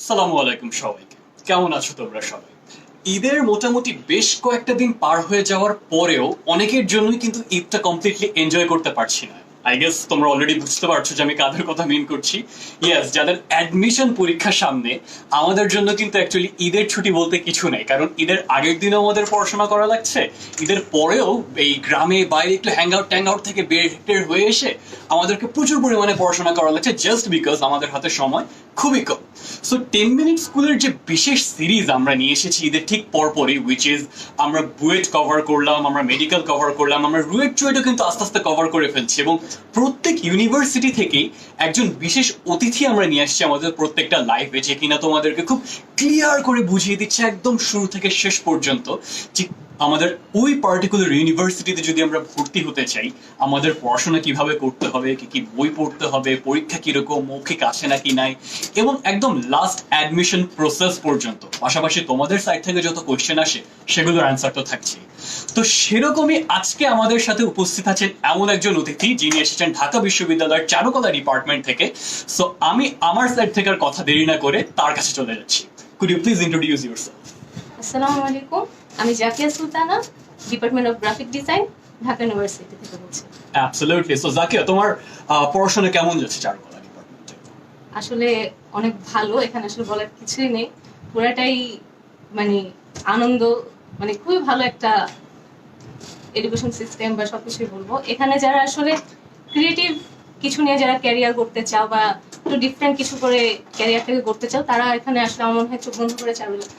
সালামু আলাইকুম সবাইকে। কেমন আছো তোমরা সবাই? ঈদের মোটামুটি বেশ কয়েকটা দিন পার হয়ে যাওয়ার পরেও অনেকের জন্যই কিন্তু ঈদটা কমপ্লিটলি এনজয় করতে পারছি না। আই গেস তোমরা অলরেডি বুঝতে পারছো যে আমি কাদের কথা মিন করছি। ইয়েস, যাদের অ্যাডমিশন পরীক্ষা সামনে, আমাদের জন্য কিন্তু অ্যাকচুয়ালি ঈদের ছুটি বলতে কিছু নেই, কারণ ঈদের আগের দিনও আমাদের পড়াশোনা করা লাগছে, ঈদের পরেও এই গ্রামে বাইরে একটু হ্যাং আউট থেকে বের হয়ে এসে আমাদেরকে প্রচুর পরিমাণে পড়াশোনা করা লাগছে, জাস্ট বিকজ আমাদের হাতে সময় খুবই কম। সো 10 মিনিট স্কুলের যে বিশেষ সিরিজ আমরা নিয়ে এসেছি ঈদের ঠিক পরপরই, উইচ ইজ আমরা বুয়েট কভার করলাম, আমরা মেডিকেল কভার করলাম, আমরা রুয়েট চুয়েটও কিন্তু আস্তে আস্তে কভার করে ফেলছি, এবং প্রত্যেক ইউনিভার্সিটি থেকেই একজন বিশেষ অতিথি আমরা নিয়ে আসছি আমাদের প্রত্যেকটা লাইফে, যে কিনা তোমাদেরকে খুব ক্লিয়ার করে বুঝিয়ে দিচ্ছে একদম শুরু থেকে শেষ পর্যন্ত যে আমাদের ওই পার্টিকুলার ইউনিভার্সিটিতে যদি আমরা ভর্তি হতে চাই আমাদের পড়াশোনা কিভাবে করতে হবে, কি কি বই পড়তে হবে, পরীক্ষা কিরকম, মৌখিক আসে নাকি নাই, এবং একদম লাস্ট অ্যাডমিশন প্রসেস পর্যন্ত। পাশাপাশি তোমাদের সাইড থেকে যত কোয়েশ্চেন আসে সেগুলোর অ্যান্সার তো থাকছে। তো সেরকমই আজকে আমাদের সাথে উপস্থিত আছেন এমন একজন অতিথি যিনি এসেছেন ঢাকা বিশ্ববিদ্যালয়ের চারুকলা ডিপার্টমেন্ট থেকে। সো আমি আমার সাইড থেকে আর কথা দেরি না করে তার কাছে চলে যাচ্ছি। Could you please introduce yourself? আসসালামু আলাইকুম, আমি Zakia Sultana, department of graphic design, Dhaka university থেকে বলছি। অ্যাবসলিউটলি। সো জাকিয়া, তোমার পড়াশোনা কেমন যাচ্ছে চারুকলা ডিপার্টমেন্টে? আসলে অনেক ভালো, এখানে আসলে বলার কিছুই নেই, পুরাটাই মানে আনন্দ, মানে খুবই ভালো একটা এডুকেশন সিস্টেম বা সবকিছুই বলবো। এখানে যারা আসলে ক্রিয়েটিভ কিছু নিয়ে যারা ক্যারিয়ার করতে চাও বা একটু ডিফারেন্ট কিছু করে ক্যারিয়ারটাকে করতে চাও, তারা এখানে আসলে আমার মনে হয় চোখ বন্ধ করে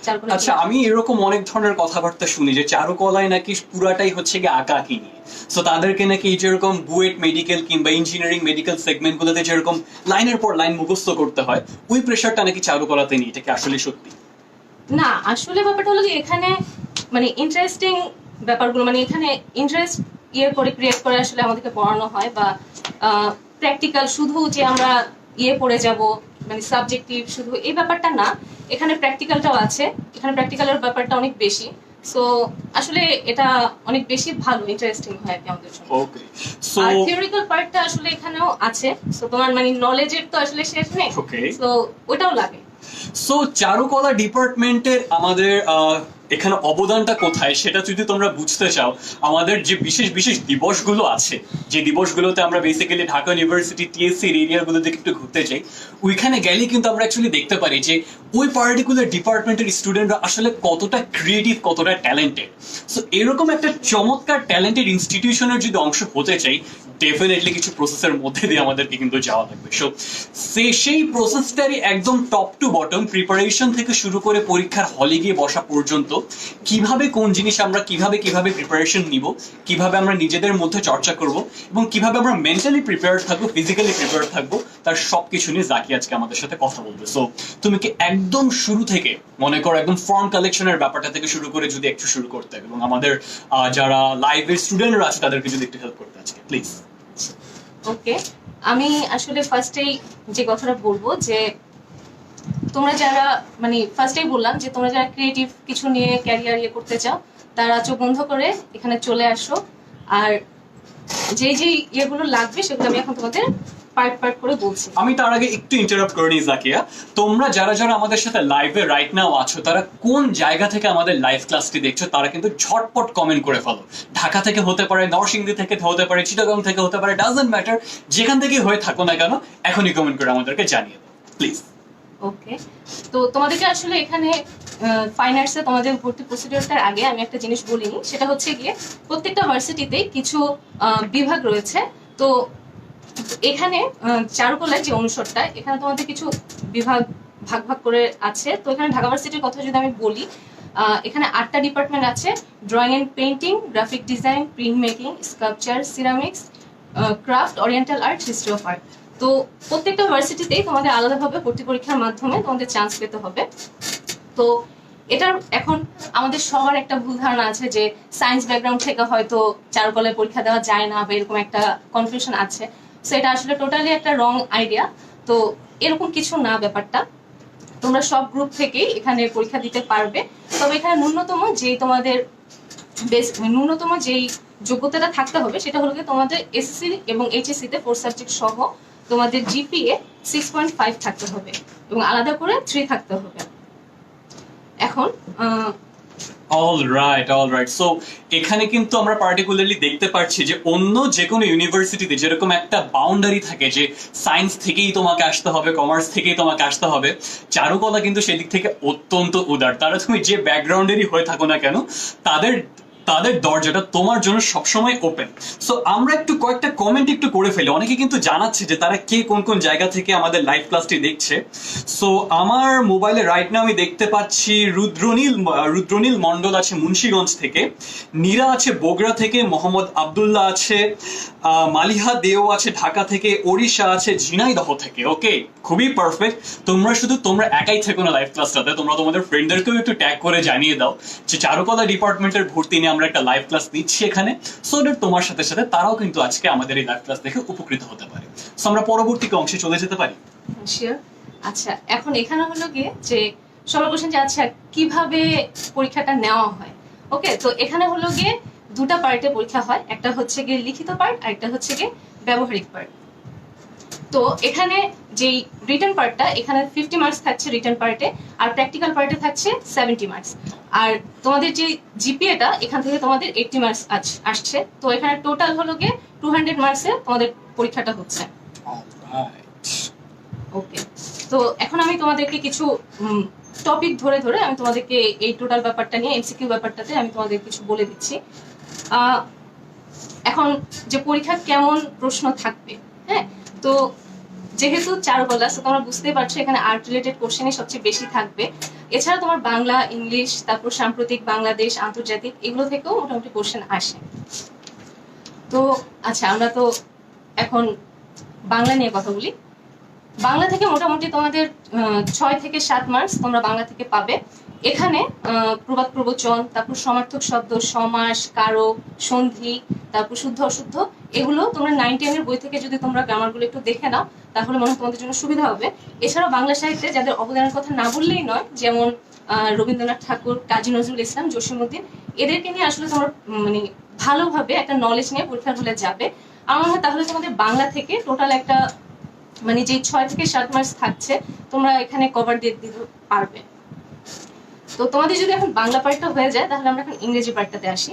চারুকলা। আচ্ছা, আমি এরকম অনেক ধরনের কথাবার্তা শুনি যে চারুকলায় নাকি পুরাটাই হচ্ছে গিয়ে আঁকা আঁকি নিয়ে। সো তাদেরকে নাকি যেরকম বুয়েট মেডিকেল কিংবা ইঞ্জিনিয়ারিং মেডিকেল সেগমেন্ট গুলোতে যেরকম লাইনের পর লাইন মুখস্থ করতে হয়, ওই প্রেশারটা নাকি চারুকলাতে নেই। এটা কি আসলে সত্যি? না, আসলে ব্যাপারটা হলো যে এখানে মানে ইন্টারেস্টিং ব্যাপারগুলো, মানে এখানে ইন্টারেস্ট করে ক্রিয়েট করে আসলে আমাদেরকে পড়ানো হয়, বা প্র্যাকটিক্যাল শুধু যে আমরা পড়ে যাব, মানে সাবজেক্টিভ শুধু এই ব্যাপারটা না, এখানে প্র্যাকটিক্যালটাও আছে, এখানে প্র্যাকটিক্যালের ব্যাপারটা অনেক বেশি। সো আসলে এটা অনেক বেশি ভালো, ইন্টারেস্টিং হয় আর কি আমাদের জন্য। ওকে, সো আর থিওরিক্যাল পার্টটা আসলে এখানেও আছে। সো তোমার মানে নলেজের তো আসলে শেষ নেই, সো ওটাও লাগে। সো চারুকলা ডিপার্টমেন্টের আমাদের এখানে অবদানটা কোথায় সেটা যদি তোমরা বুঝতে চাও, আমাদের যে বিশেষ বিশেষ দিবসগুলো আছে, যে দিবসগুলোতে আমরা বেসিক্যালি ঢাকা ইউনিভার্সিটি টিএসসি এরিয়াগুলো দিকে একটু ঘুরতে যাই, ওইখানে গেলে কিন্তু আমরা অ্যাকচুয়ালি দেখতে পারি যে ওই পার্টিকুলার ডিপার্টমেন্টের স্টুডেন্টরা আসলে কতটা ক্রিয়েটিভ, কতটা ট্যালেন্টেড। সো এরকম একটা চমৎকার ট্যালেন্টেড ইনস্টিটিউশনের যদি অংশ হতে চাই, ডেফিনেটলি কিছু প্রসেসের মধ্যে দিয়ে আমাদেরকে কিন্তু যাওয়া লাগবে। সো সেই প্রসেসটারই একদম টপ টু বটম প্রিপারেশন থেকে শুরু করে পরীক্ষার হলে গিয়ে বসা পর্যন্ত কিভাবে কোন জিনিস আমরা কিভাবে প্রিপারেশন নিব, কিভাবে আমরা নিজেদের মধ্যে চর্চা করব, এবং কিভাবে আমরা মেন্টালি প্রিপেয়ার্ড থাকবো, ফিজিক্যালি প্রিপেয়ার্ড থাকবো, তার সবকিছু নিয়ে জাকি আজকে আমাদের সাথে কথা বলবে। সো তুমি কি একদম শুরু থেকে মনে করো একদম ফর্ম কালেকশনের ব্যাপারটা থেকে শুরু করে যদি একটু শুরু করতে, এবং আমাদের যারা লাইভের স্টুডেন্টরা আছে তাদেরকে যদি একটু হেল্প করতে আজকে প্লিজ। ওকে, আমি আসলে ফার্স্টেই যে কথাটা বলবো যে তোমরা যারা মানে ফার্স্টেই বললাম যে তোমরা যারা ক্রিয়েটিভ কিছু নিয়ে ক্যারিয়ার করতে চাও, তারা চোখ বন্ধ করে এখানে চলে আসো। আর যে যে ইয়েগুলো লাগবে সেগুলো আমি এখন তোমাদের পার্ট করে বলছি। আমি তার আগে একটু ইন্টারাপ্ট করে নিই জাকিয়া, তোমরা যারা যারা আমাদের সাথে লাইভে রাইট নাও আছো, তারা কোন জায়গা থেকে আমাদের লাইভ ক্লাসটি দেখছো তারা কিন্তু ঝটপট কমেন্ট করে ফেলো। ঢাকা থেকে হতে পারে, নরসিংদী থেকে হতে পারে, চিটাগাং থেকে হতে পারে, ডাজন্ট ম্যাটার, যেখান থেকে হয়ে থাকো না কেন এখনই কমেন্ট করে আমাদেরকে জানিয়ে দাও প্লিজ। ওকে, তো তোমাদেরকে আসলে এখানে ফাইন আর্টসে তোমাদের ভর্তি প্রসিডিওরটার আগে আমি একটা জিনিস বলিনি, সেটা হচ্ছে গিয়ে প্রত্যেকটা ভার্সিটিতে কিছু বিভাগ রয়েছে। তো এখানে চারুকলার যে অনুষদটা, এখানে তোমাদের কিছু বিভাগ ভাগ করে আছে। তো এখানে ঢাকা ভার্সিটির কথা যদি আমি বলি, এখানে 8টা ডিপার্টমেন্ট আছে: drawing and painting, graphic design, print making, sculpture, ceramics, craft, oriental art, history of art. তো প্রত্যেকটা ভার্সিটিতেই তোমাদের আলাদাভাবে ভর্তি পরীক্ষার মাধ্যমে তোমাদের চান্স পেতে হবে। তো এটার এখন আমাদের সবার একটা ভুল ধারণা আছে যে সায়েন্স ব্যাকগ্রাউন্ড থেকে হয়তো চারুকলায় পরীক্ষা দেওয়া যায় না, বা এরকম একটা কনফিউশন আছে। সো এটা আসলে টোটালি একটা রং আইডিয়া। তো এরকম কিছু না ব্যাপারটা, তোমরা সব গ্রুপ থেকেই এখানে পরীক্ষা দিতে পারবে। তবে এখানে ন্যূনতম যেই যোগ্যতাটা থাকতে হবে সেটা হলো তোমাদের এসএসসি এবং এইচএসসি তে 4 সাবজেক্ট সহ তোমাদের জিপিএ 6.5 থাকতে হবে এবং আলাদা করে 3 থাকতে হবে। এখন অলরাইট সো এখানে কিন্তু আমরা পার্টিকুলারলি দেখতে পাচ্ছি যে অন্য যে কোনো ইউনিভার্সিটিতে যেরকম একটা বাউন্ডারি থাকে যে সায়েন্স থেকেই তোমাকে আসতে হবে, কমার্স থেকেই তোমাকে আসতে হবে, চারুকলা কিন্তু সেদিক থেকে অত্যন্ত উদার। তারা তুমি যে ব্যাকগ্রাউন্ডেরই হয়ে থাকো না কেন, তাদের তাদের দরজাটা তোমার জন্য সবসময় ওপেন। সো আমরা একটু কয়েকটা কমেন্ট একটু করে ফেলি। অনেকে কিন্তু জানাচ্ছে যে তারা কে কোন কোন জায়গা থেকে আমাদের লাইভ ক্লাসটি দেখছে। সো আমার মোবাইলে রাইট নাও আমি দেখতে পাচ্ছি রুদ্রনীল মন্ডল আছে মুন্সিগঞ্জ থেকে, নীরা আছে বগুড়া থেকে, মোহাম্মদ আব্দুল্লাহ আছে, মালিহা দেও আছে ঢাকা থেকে, ওড়িশা আছে ঝিনাইদহ থেকে। ওকে, খুবই পারফেক্ট। তোমরা একাই থেকো না লাইভ ক্লাসটাতে, তোমরা তোমাদের ফ্রেন্ডদেরকেও একটু ট্যাগ করে জানিয়ে দাও যে চারুকলা ডিপার্টমেন্টের ভর্তি নিয়ে আমরা একটা লাইভ ক্লাস নিচ্ছি এখানে, সো দ্যাট তোমার সাথে সাথে তারাও কিন্তু আজকে আমাদের এই লাইভ ক্লাস দেখে উপকৃত হতে পারে। সো আমরা পরবর্তী অংশে চলে যেতে পারি। শিওর। আচ্ছা, এখন এখানে হলো গিয়ে যে সবার কোশ্চেন যে আচ্ছা কিভাবে পরীক্ষাটা নেওয়া হয়। ওকে, তো এখানে হলো গিয়ে দুটা পার্টে পরীক্ষা হয়, একটা হচ্ছে গিয়ে লিখিত পার্ট আর একটা হচ্ছে গিয়ে ব্যবহারিক পার্ট। তো এখানে যেই রিটেন পার্টটা, এখানে 50 মার্কস থাকছে রিটেন পার্টে, আর প্র্যাকটিক্যাল পার্টে থাকছে 70 মার্কস। আর তোমাদের যে জিপিএটা এখান থেকে তোমাদের 80 মার্কস আসছে। তো এখানে টোটাল হলো গিয়ে 200 মার্কসে তোমাদের পরীক্ষাটা হচ্ছে। ওকে, তো এখন আমি তোমাদেরকে কিছু টপিক ধরে ধরে আমি তোমাদেরকে এই টোটাল ব্যাপারটা নিয়ে এমসিকিউ ব্যাপারটাতে আমি তোমাদের কিছু বলে দিচ্ছি। এখন যে পরীক্ষা কেমন প্রশ্ন থাকবে, হ্যাঁ, তো যেহেতু চারুকলা, তোমরা বুঝতেই পারছো এখানে আর্ট রিলেটেড কোশ্চেনই সবচেয়ে বেশি থাকবে। এছাড়া তোমার বাংলা, ইংলিশ, তারপর সাম্প্রতিক বাংলাদেশ, আন্তর্জাতিক, এগুলো থেকেও মোটামুটি কোশ্চেন আসে। তো আচ্ছা, আমরা তো এখন বাংলা নিয়ে কথা বলি। বাংলা থেকে মোটামুটি তোমাদের 6 থেকে 7 মার্কস তোমরা বাংলা থেকে পাবে। এখানে প্রবাদ প্রবচন, তারপর সমার্থক শব্দ, সমাস, কারক, সন্ধি, তারপর শুদ্ধ অশুদ্ধ, এগুলো তোমরা 9-10 এর বই থেকে যদি তোমরা গ্রামারগুলো একটু দেখে নাও তাহলে মনে হয় তোমাদের জন্য সুবিধা হবে। এছাড়াও বাংলা সাহিত্যে যাদের অবদানের কথা না বললেই নয়, যেমন রবীন্দ্রনাথ ঠাকুর, কাজী নজরুল ইসলাম, জসীমউদ্দিন, এদেরকে নিয়ে আসলে তোমরা মানে ভালোভাবে একটা নলেজ নিয়ে পরীক্ষার হলে যাবে। আমার মনে হয় তাহলে তোমাদের বাংলা থেকে টোটাল একটা মানে যে 6 থেকে 7 মার্কস থাকছে তোমরা এখানে কভার দিয়ে দিতে পারবে। তো তোমাদের যদি এখন বাংলা পার্টটা হয়ে যায় তাহলে আমরা এখন ইংরেজি পার্টটাতে আসি।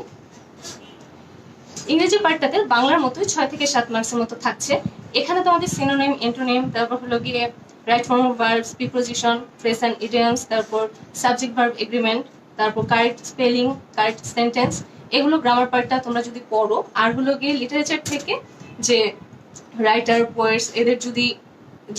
ইংরেজি পার্টটাতে বাংলার মতোই 6 থেকে 7 মার্কসের মতো থাকছে। এখানে তোমাদের সিনোনিম, অ্যান্টোনিম, তারপর হলো গিয়ে right form of verbs, preposition, phrase and idioms, তারপর সাবজেক্ট ভার্ব এগ্রিমেন্ট, তারপর কারেক্ট স্পেলিং, কারেক্ট সেন্টেন্স, এগুলো গ্রামার পার্টটা তোমরা যদি পড়ো। আর হলো গিয়ে লিটারেচার থেকে যে রাইটার, পোয়েটস, এদের যদি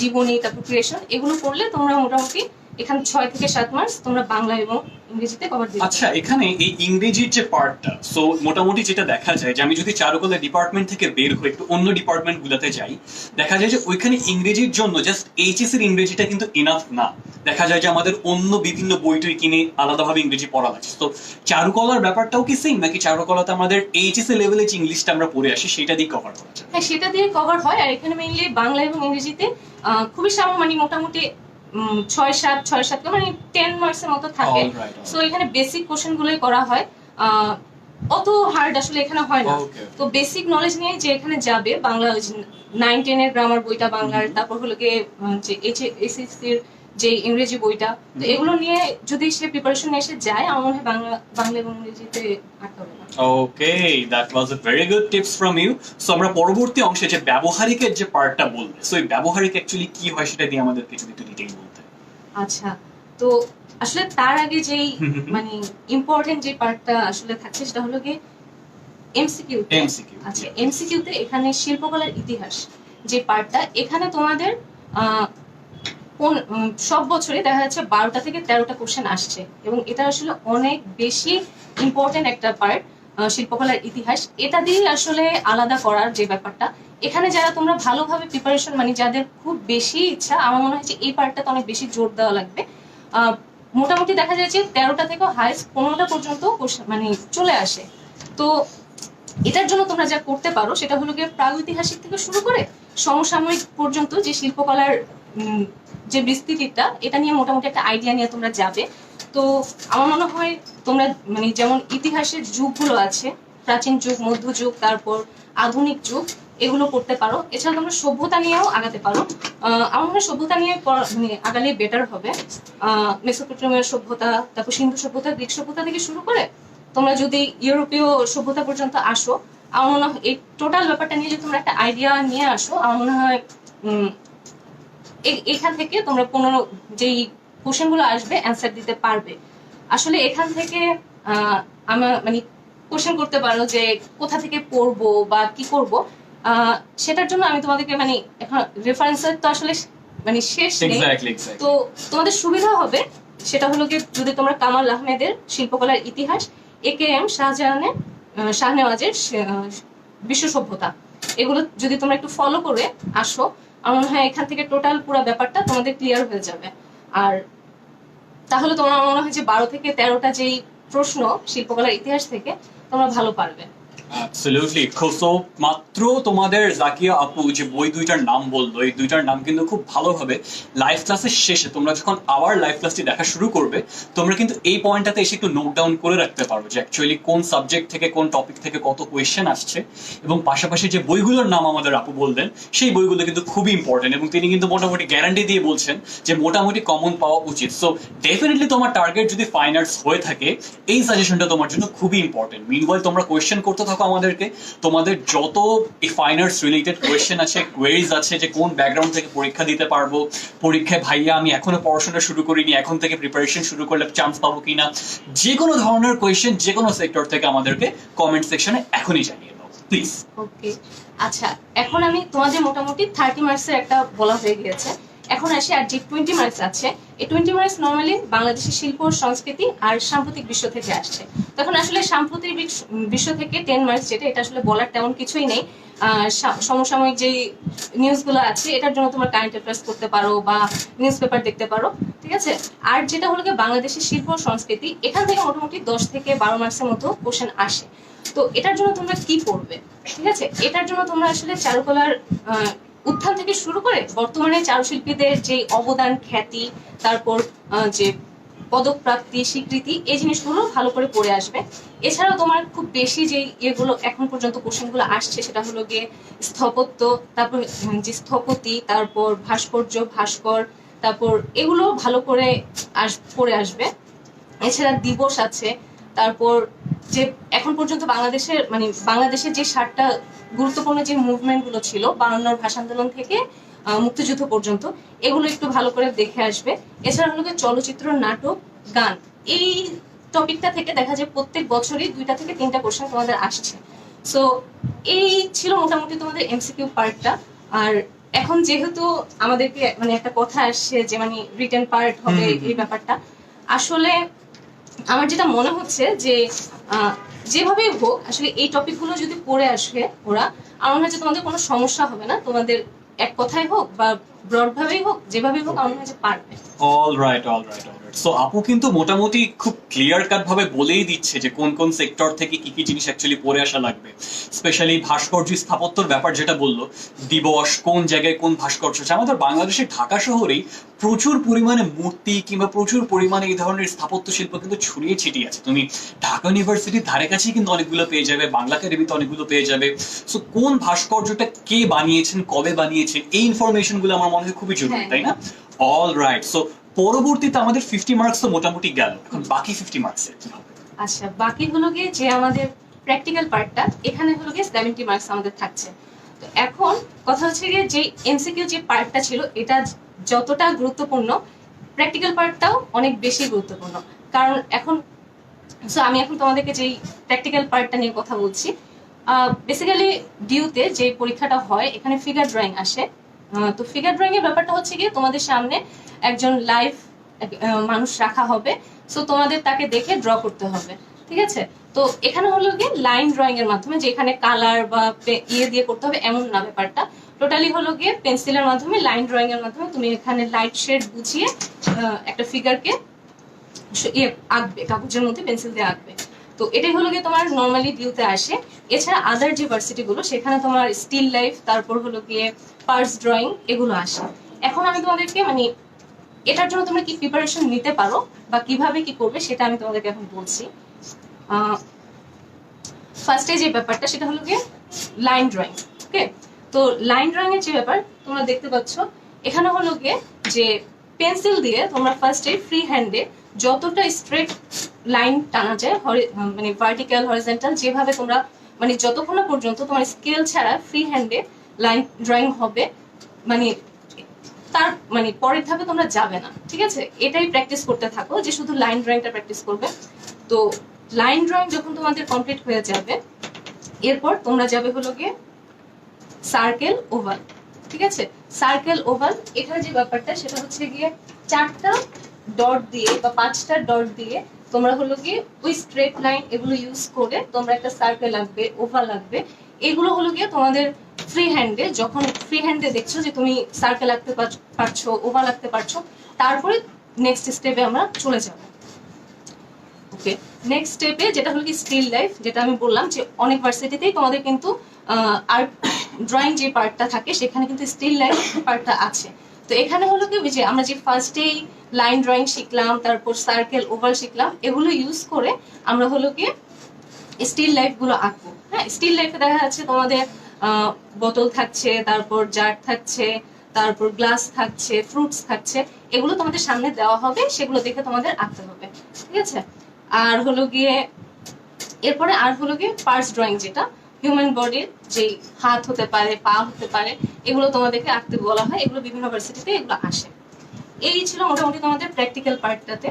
জীবনী, তারপর ক্রিয়েশন, এগুলো পড়লে তোমরা মোটামুটি এখানে 6 থেকে 7 মার্কস তোমরা বাংলা এবং ইংরেজিতে কভার দিতে। আচ্ছা, এখানে এই ইংরেজির যে পার্টটা, সো মোটামুটি যেটা দেখা যায় যে আমি যদি চারুকলা ডিপার্টমেন্ট থেকে বের হয়ে একটু অন্য ডিপার্টমেন্ট গুলাতে যাই, দেখা যায় যে ওইখানে ইংরেজির জন্য জাস্ট এইচএস এর ইংরেজিটা কিন্তু ইনাফ না। দেখা যায় যে আমাদের অন্য বিভিন্ন বই টই কিনে আলাদাভাবে ইংরেজি পড়া লাগছে। তো চারুকলার ব্যাপারটাও কি সেম, নাকি চারুকলাতে আমাদের এইচএস এর লেভেলে যে ইংলিশটা আমরা পড়ে আসি সেটা দিয়ে কভার করা যায়? হ্যাঁ, সেটা দিয়ে কভার হয়। আর এখানে মেইনলি বাংলা এবং ইংরেজিতে খুবই সামান্য মানে মোটামুটি 6-7 মানে 10 মার্কসের মতো থাকে। সো এখানে বেসিক কোশ্চেন গুলোই করা হয়, অত হার্ড আসলে এখানে হয় না। তো বেসিক নলেজ নিয়ে যে এখানে যাবে, বাংলা 9-10 এর গ্রামার বইটা বাংলার, তারপর হলো গিয়ে যে এসএসসি এর যে ইংরেজি বইটা, তো এগুলো নিয়ে যদি সে প্রিপারেশন এসে যায় আমার মনে হয় বাংলা এবং ইংরেজিতে আটকা হবে না। Okay, that was a very good tips from you. So আমরা পরবর্তী অংশে যে ব্যবহারিকের যে পার্টটা বলবে, সো এই ব্যবহারিক অ্যাকচুয়ালি কি হয় সেটা দিয়ে আমাদের কিছু একটু ডিটেইল বলতে। আচ্ছা, তো আসলে তার আগে যেই মানে ইম্পর্টেন্ট যে পার্টটা আসলে থাকছে সেটা হলো গিয়ে এমসিকিউ। আচ্ছা, এমসিকিউতে এখানে শিল্পকলার ইতিহাস যে পার্টটা, এখানে তোমাদের সব বছরে দেখা যাচ্ছে 12টা থেকে 13টা কোশ্চেন আসছে এবং এটা আসলে অনেক বেশি ইম্পর্টেন্ট একটা পার্ট, শিল্পকলার ইতিহাস। এটা দিয়ে আসলে আলাদা করার যে ব্যাপারটা, এখানে যারা তোমরা ভালোভাবে প্রিপারেশন মানে যাদের খুব বেশি ইচ্ছা, আমার মনে হয় যে এই পার্টটাতে অনেক বেশি জোর দেওয়া লাগবে। মোটামুটি দেখা যায় যে 13টা থেকে হাইস্ট 15টা পর্যন্ত মানে চলে আসে। তো এটার জন্য তোমরা যা করতে পারো সেটা হলো গিয়ে প্রাগৈতিহাসিক থেকে শুরু করে সমসাময়িক পর্যন্ত যে শিল্পকলার যে বিস্তৃতিটা, এটা নিয়ে মোটামুটি একটা আইডিয়া নিয়ে তোমরা যাবে। তো আমার মনে হয় তোমরা মানে যেমন ইতিহাসের যুগগুলো আছে, প্রাচীন যুগ, মধ্যযুগ, তারপর আধুনিক যুগ, এগুলো করতে পারো। এছাড়া তোমরা সভ্যতা নিয়েও আগাতে পারো। আমার মনে হয় সভ্যতা নিয়ে মানে আগালে বেটার হবে। মেসোপটেমিয়ার সভ্যতা, তারপর সিন্ধু সভ্যতা, গ্রিক সভ্যতা থেকে শুরু করে তোমরা যদি ইউরোপীয় সভ্যতা পর্যন্ত আসো, আমার মনে হয় এই টোটাল ব্যাপারটা নিয়ে যদি তোমরা একটা আইডিয়া নিয়ে আসো, আমার মনে হয় এখান থেকে তোমরা কোনো যেই কোশ্চেন গুলো আসবে অ্যান্সার দিতে পারবে। আসলে এখান থেকে আমার মানে কোশ্চেন করতে পারো যে কোথা থেকে পড়বো বা কি করব, সেটার জন্য আমি তোমাদেরকে মানে এখন রেফারেন্সের তো আসলে মানে শেষ নেই। তো তোমাদের সুবিধা হবে সেটা হলো কি, যদি তোমরা কামাল আহমেদের শিল্পকলার ইতিহাস, AKM শাহনেওয়াজের বিশ্ব সভ্যতা, এগুলো যদি তোমরা একটু ফলো করে আসো, আমার মনে হয় এখান থেকে টোটাল পুরো ব্যাপারটা তোমাদের ক্লিয়ার হয়ে যাবে। আর তাহলে তোমার মনে হয় যে 12 থেকে 13টা যেই প্রশ্ন শিল্পকলার ইতিহাস থেকে তোমরা ভালো পারবে। অ্যাবসলিউটলি। সো মাত্র তোমাদের জাকিয়া আপু যে বই দুইটার নাম বললো, এই দুইটার নাম কিন্তু খুব ভালোভাবে লাইভ ক্লাসের শেষে তোমরা যখন আবার লাইভ ক্লাসটি দেখা শুরু করবে, তোমরা কিন্তু এই পয়েন্টটাতে এসে একটু নোট ডাউন করে রাখতে পারো যে অ্যাকচুয়ালি কোন সাবজেক্ট থেকে কোন টপিক থেকে কত কোয়েশ্চেন আসছে, এবং পাশাপাশি যে বইগুলোর নাম আমাদের আপু বললেন সেই বইগুলো কিন্তু খুবই ইম্পর্টেন্ট, এবং তিনি কিন্তু মোটামুটি গ্যারান্টি দিয়ে বলছেন যে মোটামুটি কমন পাওয়া উচিত। সো ডেফিনেটলি তোমার টার্গেট যদি ফাইন আর্টস হয়ে থাকে, এই সাজেশনটা তোমার জন্য খুবই ইম্পর্টেন্ট। মিনওয়াইল তোমরা কোয়েশ্চেন করতে থাকো আমাদেরকে, তোমাদের যত ফাইন আর্টস রিলেটেড কোয়েশ্চেন আছে, কোয়েরিজ আছে, যে কোন ব্যাকগ্রাউন্ড থেকে পরীক্ষা দিতে পারবো, পরীক্ষায় ভাইয়া আমি এখনো পড়াশোনা শুরু করিনি, এখন থেকে প্রিপারেশন শুরু করলে চান্স পাবো কিনা, যে কোনো ধরনের কোয়েশ্চেন যে কোনো সেক্টর থেকে আমাদেরকে কমেন্ট সেকশনে এখনই জানিয়ে দাও প্লিজ। ওকে, আচ্ছা, এখন আমি তোমাদের মোটামুটি 30 মার্কসের একটা বলা হয়ে গিয়েছে। এখন আসি আর যে 20 মার্কস আছে, এই 20 মার্কস নর্মালি বাংলাদেশের শিল্প সংস্কৃতি আর সাম্প্রতিক বিশ্ব থেকে আসছে। তখন আসলে সাম্প্রতিক বিশ্ব থেকে 10 মার্কস যেটা, এটা আসলে বলার তেমন কিছুই নেই। সমসাময়িক যে নিউজগুলো আছে এটার জন্য তোমরা কারেন্ট অ্যাফেয়ার্স করতে পারো বা নিউজ পেপার দেখতে পারো, ঠিক আছে। আর যেটা হলো কি বাংলাদেশের শিল্প সংস্কৃতি, এখান থেকে মোটামুটি 10 থেকে 12 মার্কসের মতো কোশ্চেন আসে। তো এটার জন্য তোমরা কি পড়বে, ঠিক আছে? এটার জন্য তোমরা আসলে চারুকলার উত্থান থেকে শুরু করে বর্তমানে চারুশিল্পীদের যে অবদান, খ্যাতি, তারপর যে পদক প্রাপ্তি, স্বীকৃতি, এই জিনিসগুলো ভালো করে পড়ে আসবে। এছাড়াও তোমার খুব বেশি যে এগুলো এখন পর্যন্ত কোশ্চেনগুলো আসছে সেটা হলো গিয়ে স্থাপত্য, তারপর যে স্থপতি, তারপর ভাস্কর্য, ভাস্কর, তারপর এগুলো ভালো করে পড়ে আসবে। এছাড়া দিবস আছে, তারপর যে এখন পর্যন্ত বাংলাদেশের যে 7টা গুরুত্বপূর্ণ যে মুভমেন্ট গুলো ছিল 52 ভাষা আন্দোলন থেকে মুক্তিযুদ্ধ পর্যন্ত, এগুলো একটু ভালো করে দেখে আসবে। এছাড়া হলো চলচ্চিত্র, নাটক, গান, এই টপিকটা থেকে দেখা যায় প্রত্যেক বছরই 2টা থেকে 3টা কোশ্চেন তোমাদের আসছে। সো এই ছিল মোটামুটি তোমাদের এমসিকিউ পার্টটা। আর এখন যেহেতু আমাদেরকে মানে একটা কথা আসছে যে মানে রিটেন পার্ট হবে, এই ব্যাপারটা আসলে আমার যেটা মনে হচ্ছে যে যেভাবেই হোক আসলে এই টপিকগুলো যদি পড়ে আসে ওরা, আমার মনে হয় যে তোমাদের কোনো সমস্যা হবে না। তোমাদের এক কথায় হোক বা ব্রড ভাবেই হোক, যেভাবেই হোক, আমার মনে হয় যে পারবে। All right. সো আপু কিন্তু মোটামুটি খুব ক্লিয়ার কাট ভাবে বলেই দিচ্ছে যে কোন কোন সেক্টর থেকে কি কি জিনিস অ্যাকচুয়ালি পড়ে আসা লাগবে। স্পেশালি ভাস্কর্য, স্থাপত্যর ব্যাপার যেটা বললো, দিবস, কোন জায়গায় কোন ভাস্কর্য আছে। আমাদের বাংলাদেশের ঢাকা শহরেই প্রচুর পরিমাণে মূর্তি কিংবা প্রচুর পরিমাণে এই ধরনের স্থাপত্য শিল্প কিন্তু ছড়িয়ে ছিটিয়ে আছে। তুমি ঢাকা ইউনিভার্সিটির ধারে কাছেই কিন্তু অনেকগুলো পেয়ে যাবে, বাংলা একাডেমিতে অনেকগুলো পেয়ে যাবে। সো কোন ভাস্কর্যটা কে বানিয়েছেন, কবে বানিয়েছেন, এই ইনফরমেশন গুলো আমার মনে হয় খুবই জরুরি, তাই না? All right. সো পরবর্তীতে আমাদের 50 মার্কস তো মোটামুটি গেল, এখন বাকি 50 মার্কসের কি হবে? আচ্ছা, বাকি হলো গিয়ে যে আমাদের প্র্যাকটিক্যাল পার্টটা, এখানে হলো গিয়ে 70 মার্কস আমাদের থাকছে। তো এখন কথা হচ্ছে গিয়ে যে এমসিকিউ যে পার্টটা ছিল এটা যতটা গুরুত্বপূর্ণ, প্র্যাকটিক্যাল পার্টটাও অনেক বেশি গুরুত্বপূর্ণ। কারণ এখন আমি এখন তোমাদেরকে যেই প্র্যাকটিক্যাল পার্টটা নিয়ে কথা বলছি, বেসিক্যালি ডিউতে যে পরীক্ষাটা হয় এখানে ফিগার ড্রয়িং আসে। তো ফিগার ড্রয়িং এর ব্যাপারটা হচ্ছে গিয়ে তোমাদের সামনে একজন লাইভ মানুষ রাখা হবে, সো তোমাদের তাকে দেখে ড্র করতে হবে, ঠিক আছে? তো এখানে হলো গিয়ে লাইন ড্রয়িং এর মাধ্যমে, যে এখানে কালার বা ইয়ে দিয়ে করতে হবে এমন না, ব্যাপারটা টোটালি হলো গিয়ে পেন্সিলের মাধ্যমে, লাইন ড্রয়িং এর মাধ্যমে তুমি এখানে লাইট শেড বুঝিয়ে একটা ফিগারকে আঁকবে, কাগজের মধ্যে পেন্সিল দিয়ে আঁকবে। তো এটাই হলো গিয়ে তোমার নর্মালি ডিউতে আসে। এছাড়া আদার যে ভার্সিটি গুলো সেখানে তোমার স্টিল লাইফ, তারপর হলো গিয়ে পার্স ড্রয়িং, এগুলো আসে। এখন আমি তোমাদেরকে মানে এটার জন্য তোমরা কি প্রিপারেশন নিতে পারো বা কিভাবে কি করবে সেটা আমি তোমাদেরকে এখন বলছি। ফার্স্টে যে ব্যাপারটা সেটা হলো গিয়ে লাইন ড্রয়িং। ওকে, তো লাইন ড্রয়িং এর যে ব্যাপার তোমরা দেখতে পাচ্ছ, এখানে হলো গিয়ে যে পেন্সিল দিয়ে তোমরা ফার্স্টে ফ্রি হ্যান্ডে যতটা স্ট্রেট লাইন টানা যায়, মানে ভার্টিক্যাল হরিজন্টাল যেভাবে তোমরা মানে যতক্ষণ না পর্যন্ত তোমার স্কেল ছাড়া ফ্রি হ্যান্ডে লাইন ড্রয়িং হবে, মানে তার মানে পরের ধাপে তোমরা যাবে না, ঠিক আছে? এটাই প্র্যাকটিস করতে থাকো যে শুধু লাইন ড্রয়িংটা প্র্যাকটিস করবে। তো লাইন ড্রয়িং যখন তোমাদের কমপ্লিট হয়ে যাবে, এরপর তোমরা যাবে হলো গিয়ে সার্কেল ওভাল, ঠিক আছে? সার্কেল ওভাল, এখানে যে ব্যাপারটা সেটা হচ্ছে গিয়ে 4টা ডট দিয়ে বা 5টা ডট দিয়ে তোমরা হলো গিয়ে ওই স্ট্রেট লাইন এগুলো ইউজ করে তোমরা একটা সার্কেল আঁকবে, ওভাল আঁকবে। এগুলো হলো গিয়ে তোমাদের ফ্রি হ্যান্ডে, যখন ফ্রি হ্যান্ডে দেখছো যে তুমি সার্কেল আঁকতে পারছো, ওভাল আঁকতে পারছো, তারপরে নেক্সট স্টেপে আমরা চলে যাব। ওকে, নেক্সট স্টেপে যেটা হলো কি স্টিল লাইফ, যেটা আমি বললাম যে অনেক ভার্সিটিতেই তোমাদের কিন্তু আর্ট ড্রয়িং যে পার্টটা থাকে সেখানে কিন্তু স্টিল লাইফ পার্টটা আছে। তো এখানে হলো কি যে আমরা যে ফার্স্টেই লাইন ড্রয়িং শিখলাম, তারপর সার্কেল ওভাল শিখলাম, এগুলো ইউজ করে আমরা হলো কি স্টিল লাইফ গুলো আঁকবো। হ্যাঁ, স্টিল লাইফে দেখা যাচ্ছে তোমাদের বোতল থাকছে, তারপর জার থাকছে, তারপর গ্লাস থাকছে, ফ্রুটস থাকছে, এগুলো তোমাদের সামনে দেওয়া হবে, সেগুলো দেখে তোমাদের আঁকতে হবে, ঠিক আছে? আর হলো গিয়ে এরপরে আর হলো গিয়ে পার্টস ড্রয়িং, যেটা হিউম্যান বডির যে হাত হতে পারে, পা হতে পারে, এগুলো তোমাদেরকে আঁকতে বলা হয়, এগুলো বিভিন্ন ভার্সিটিতে এগুলো আসে। এই ছিল মোটামুটি তোমাদের প্র্যাকটিক্যাল পার্টটাতে।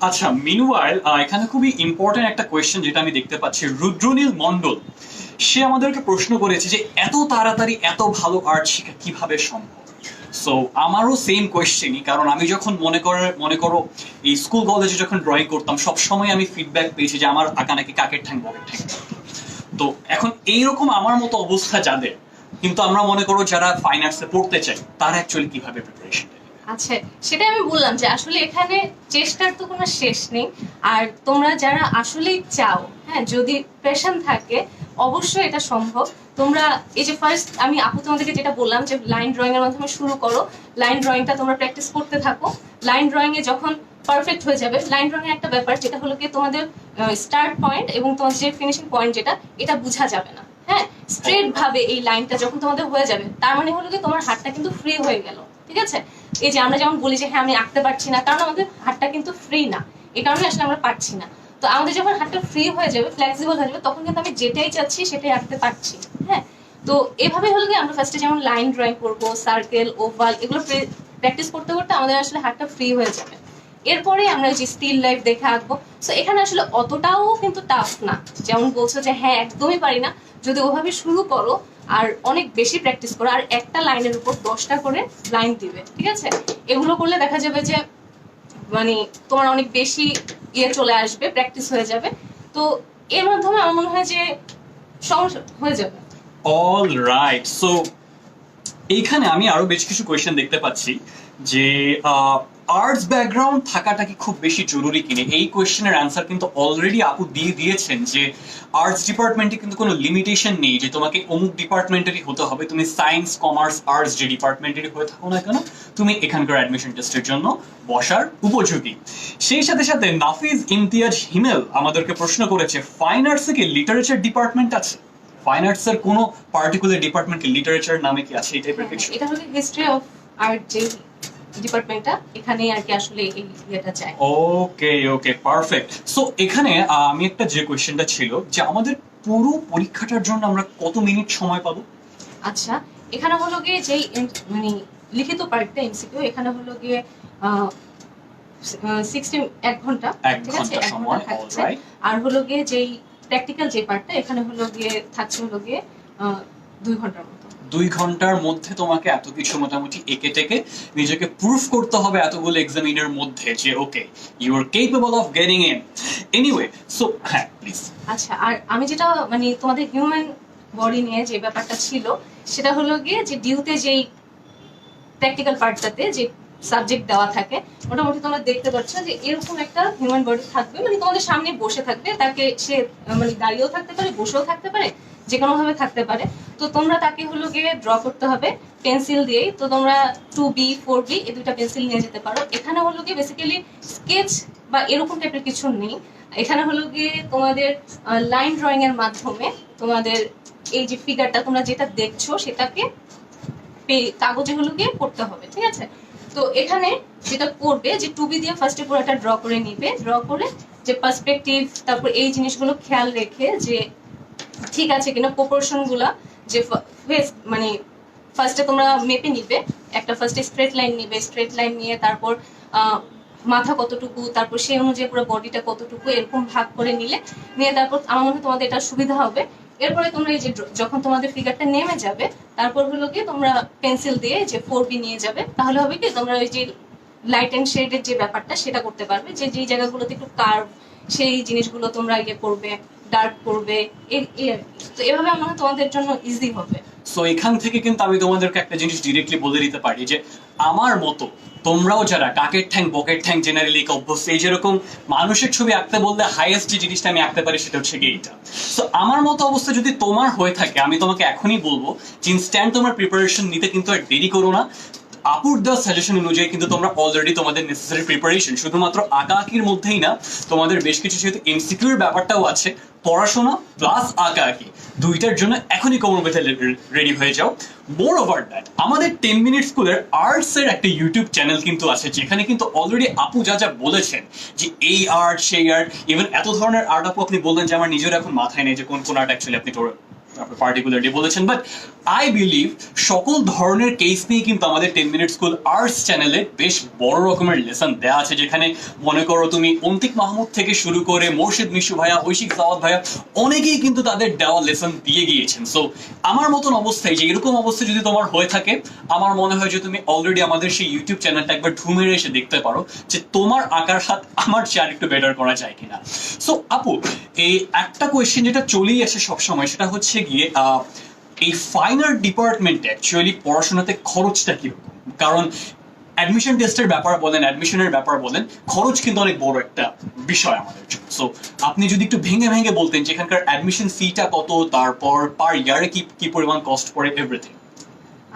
আচ্ছা, মিনওয়াইল এখানে খুবই ইম্পর্টেন্ট একটা কোয়েশ্চেন যেটা আমি দেখতে পাচ্ছি, রুদ্রনীল মন্ডল সে আমাদেরকে প্রশ্ন করেছে যে এত তাড়াতাড়ি এত ভালো আর্ট শেখা কিভাবে সম্ভব। সো আমারও সেম কোয়েশ্চেনই, কারণ আমি যখন মনে করো এই স্কুল কলেজে যখন ড্রয়িং করতাম সবসময় আমি ফিডব্যাক পেয়েছি যে আমার আঁকা নাকি কাকের ঠ্যাং বকের ঠ্যাং। তো এখন এইরকম আমার মতো অবস্থা যাদের, কিন্তু আমরা মনে করো যারা ফাইন আর্টসে পড়তে চাই, তারা অ্যাকচুয়ালি কিভাবে প্রিপারেশন? আচ্ছা, সেটা আমি বললাম যে আসলে এখানে চেষ্টার তো কোনো শেষ নেই। আর তোমরা যারা আসলেই চাও, হ্যাঁ, যদি প্যাশন থাকে, অবশ্যই এটা সম্ভব। তোমরা এই যে ফার্স্ট আমি আপু তোমাদেরকে যেটা বললাম যে লাইন ড্রয়িং এর মাধ্যমে শুরু করো, লাইন ড্রয়িংটা তোমরা প্র্যাকটিস করতে থাকো। লাইন ড্রয়িং এ যখন পারফেক্ট হয়ে যাবে, লাইন ড্রয়িং এর একটা ব্যাপার যেটা হলো কি তোমাদের স্টার্ট পয়েন্ট এবং তোমাদের যে ফিনিশিং পয়েন্ট যেটা, এটা বোঝা যাবে না। হ্যাঁ, স্ট্রেট ভাবে এই লাইনটা যখন তোমাদের হয়ে যাবে, তার মানে হলো কি তোমার হাতটা কিন্তু ফ্রি হয়ে গেল, ঠিক আছে? এই যে আমরা যেমন বলি যে হ্যাঁ আমি আঁকতে পারছি না, কারণ আমাদের হাতটা কিন্তু ফ্রি না, এই কারণে আসলে আমরা পারছি না। তো আমাদের যখন হাতটা ফ্রি হয়ে যাবে, ফ্লেক্সিবল হয়ে যাবে, তখন কিন্তু আমি যেটাই চাচ্ছি সেটাই আঁকতে পারছি। হ্যাঁ, তো এভাবে হলো কি আমরা ফার্স্টে যেমন লাইন ড্রয়িং করবো, সার্কেল, ওভাল, এগুলো প্র্যাকটিস করতে করতে আমাদের আসলে হাতটা ফ্রি হয়ে যাবে। এরপরে আমরা যে স্টিল লাইফ দেখে আঁকবো। সো এখানে আসলে অতটাও কিন্তু টাফ না, যেমন বলছো যে হ্যাঁ একদমই পারি না, যদি ওভাবে শুরু করো আর অনেক বেশি প্র্যাকটিস করো, আর একটা লাইনের উপর 10টা করে লাইন দিবে, ঠিক আছে? এগুলো করলে দেখা যাবে যে মানে তোমার অনেক বেশি চলে আসবে, প্র্যাকটিস হয়ে যাবে। তো এর মাধ্যমে আমার মনে হয় যে সমস্যা হয়ে যাবে। অল রাইট, সো এইখানে আমি আরো বেশ কিছু কোয়েশ্চেন দেখতে পাচ্ছি যে আর্টস ব্যাকগ্রাউন্ড থাকাটা কি খুব বেশি জরুরি কিনা। এই কোয়েশ্চেনের অ্যান্সার কিন্তু অলরেডি আপু দিয়ে দিয়েছেন যে আর্টস ডিপার্টমেন্টে কিন্তু কোনো লিমিটেশন নেই যে তোমাকে অমুক ডিপার্টমেন্টেরই হতে হবে। তুমি সায়েন্স, কমার্স, আর্টস যে ডিপার্টমেন্টেরই হয়ে থাকো না কেন, তুমি এখানকার অ্যাডমিশন টেস্টের জন্য বসার উপযোগী। সেই সাথে সাথে নাফিজ ইমতিয়াজ হিমেল আমাদেরকে প্রশ্ন করেছে, ফাইন আর্টসে কি লিটারেচার ডিপার্টমেন্ট আছে? ফাইন আর্টস এর কোনো পার্টিকুলার ডিপার্টমেন্ট কি লিটারেচার নামে কি আছে এই টাইপের কিছু? এটা হলো হিস্ট্রি অফ আর্ট যে ডিপার্টমেন্টটা, এখানে আর কি আসলে এই ইয়েটা চাই। ওকে ওকে, পারফেক্ট। সো এখানে আমি একটা যে কোয়েশ্চেনটা ছিল যে আমাদের পুরো পরীক্ষাটার জন্য আমরা কত মিনিট সময় পাবো? আচ্ছা, এখানে হলো গিয়ে যেই মানে লিখিত পার্টটা এমসিকিউ, এখানে হলো গিয়ে 1 ঘন্টা, ঠিক আছে? 1 ঘন্টা থাকছে। আর হলো গিয়ে যেই প্র্যাকটিক্যাল যে পার্টটা, এখানে হলো গিয়ে থাকছে হলো গিয়ে 2 ঘন্টার মতো। 2 ঘন্টার মধ্যে তোমাকে এত কিছু মোটামুটি একে টেকে নিজেকে প্রুফ করতে হবে এতগুলো এক্সামিনের মধ্যে যে okay you are capable of getting in. Anyway, so হ্যাঁ প্লিজ। আচ্ছা, আর আমি যেটা মানে তোমাদের হিউম্যান বডি নিয়ে যে ব্যাপারটা ছিল, সেটা হলো গিয়ে যে ডিউতে যেই প্র্যাকটিক্যাল পার্টটাতে যে সাবজেক্ট দেওয়া থাকে, মোটামুটি তোমরা দেখতে পাচ্ছ যে এরকম একটা হিউম্যান বডি থাকবে, মানে তোমাদের সামনে বসে থাকবে, তাকে সে মানে দাঁড়িয়েও থাকতে পারে, বসেও থাকতে পারে, যে কোনো ভাবে থাকতে পারে। তো তোমরা তাকে হলো গিয়ে ড্র করতে হবে পেন্সিল দিয়েই। তো তোমরা 2B 4B এই দুইটা পেন্সিল নিয়ে যেতে পারো। এখানে হলো গিয়ে বেসিক্যালি স্কেচ বা এরকম টাইপের কিছু নেই, এখানে হলো গিয়ে তোমাদের লাইন ড্রয়িং এর মাধ্যমে তোমাদের এই যে ফিগারটা তোমরা যেটা দেখছো সেটাকে কাগজে হলো গিয়ে করতে হবে, ঠিক আছে? তো এখানে যেটা করবে যে টুবি দিয়ে ফার্স্টে পুরোটা ড্র করে নিবে, ড্র করে যে পার্সপেক্টিভ, তারপর এই জিনিসগুলো খেয়াল রেখে যে ঠিক আছে কিনা, প্রপোর্শন গুলা, যে ফেস মানে ফার্স্টে তোমরা মেপে নিবে, একটা ফার্স্টে স্ট্রেট লাইন নিবে, স্ট্রেট লাইন নিয়ে তারপর মাথা কতটুকু, তারপর সেই অনুযায়ী পুরো বডিটা কতটুকু, এরকম ভাগ করে নিয়ে তারপর আমার মনে হয় তোমাদের এটা সুবিধা হবে। এরপরে তোমরা এই যে যখন তোমাদের ফিগারটা নেমে যাবে, তারপর হলো কি তোমরা পেন্সিল দিয়ে যে 4B নিয়ে যাবে, তাহলে হবে কি তোমরা ওই যে লাইট এন্ড শেডের যে ব্যাপারটা সেটা করতে পারবে, যে যেই জায়গাগুলোতে একটু কার্ভ সেই জিনিসগুলো তোমরা ইয়ে করবে, ডার্ক করবে, তো এভাবে আমার মনে হয় তোমাদের জন্য ইজি হবে। সো এখান থেকে কিন্তু আমি তোমাদেরকে একটা জিনিস ডিরেক্টলি বলে দিতে পারি যে আমার মতো তোমরাও যারা কাকের ঠ্যাং বকের ঠ্যাং জেনারেলি অভ্যস্ত, এই যেরকম মানুষের ছবি আঁকতে বললে হাইয়েস্ট যে জিনিসটা আমি আঁকতে পারি সেটা হচ্ছে এইটা। সো আমার মতো অবস্থা যদি তোমার হয়ে থাকে, আমি তোমাকে এখনই বলবো যে ইনস্ট্যান্ট তোমার প্রিপারেশন নিতে কিন্তু আর দেরি করো না। আপুর দেওয়া সাজেশন অনুযায়ী কিন্তু তোমরা অলরেডি তোমাদের নেসেসারি প্রিপারেশন শুধুমাত্র আঁকাআঁকির মধ্যেই না, তোমাদের বেশ কিছু যেহেতু এমসিকিউর ব্যাপারটাও আছে, পড়াশোনা প্লাস আঁকাআঁকি দুইটার জন্য এখনই কোমর বেঁধে রেডি হয়ে যাও। মোর ওভার দ্যাট আমাদের 10 মিনিট স্কুলের আর্টস এর একটা ইউটিউব চ্যানেল কিন্তু আছে, যেখানে কিন্তু অলরেডি আপু যা যা বলেছেন যে এই আর্ট সেই আর্ট, ইভেন এত ধরনের আর্ট আপু আপনি বললেন যে আমার নিজের এখন মাথায় নেই যে কোন কোন আর্ট অ্যাকচুয়ালি আপনি পার্টিকুলারলি বলেছেন, বাট আই বিলিভ সকল ধরনের কেস নিয়ে কিন্তু আমাদের 10 মিনিট স্কুল আর্টস চ্যানেলে বেশ বড় রকমের লেসন দেওয়া আছে, যেখানে মনে করো তুমি অন্তিক মাহমুদ থেকে শুরু করে মোর্শেদ মিশু ভাইয়া, ঐশিক সাওয়াত ভাইয়া, অনেকেই কিন্তু তাদের দেওয়া লেসন দিয়ে গিয়েছেন। সো আমার মতন অবস্থায়, যে এরকম অবস্থা যদি তোমার হয়ে থাকে, আমার মনে হয় যে তুমি অলরেডি আমাদের সেই ইউটিউব চ্যানেলটা একবার ঢুমেরে এসে দেখতে পারো যে তোমার আঁকার হাত আমার চেয়ে আর একটু বেটার করা যায় কিনা। সো আপু, এই একটা কোয়েশ্চেন যেটা চলেই আসে সবসময়, সেটা হচ্ছে গিয়ে এই ফাইন আর্ট ডিপার্টমেন্টে অ্যাকচুয়ালি পড়াশোনাতে খরচটা কিরকম? কারণ অ্যাডমিশন টেস্টের ব্যাপার বলেন, অ্যাডমিশনের ব্যাপার বলেন, খরচ কিন্তু অনেক বড় একটা বিষয় আমাদের জন্য। সো আপনি যদি একটু ভেঙে ভেঙে বলতেন যে এখানকার অ্যাডমিশন ফিটা কত, তারপর পার ইয়ারে কি কি পরিমাণ কস্ট পড়ে, এভরিথিং।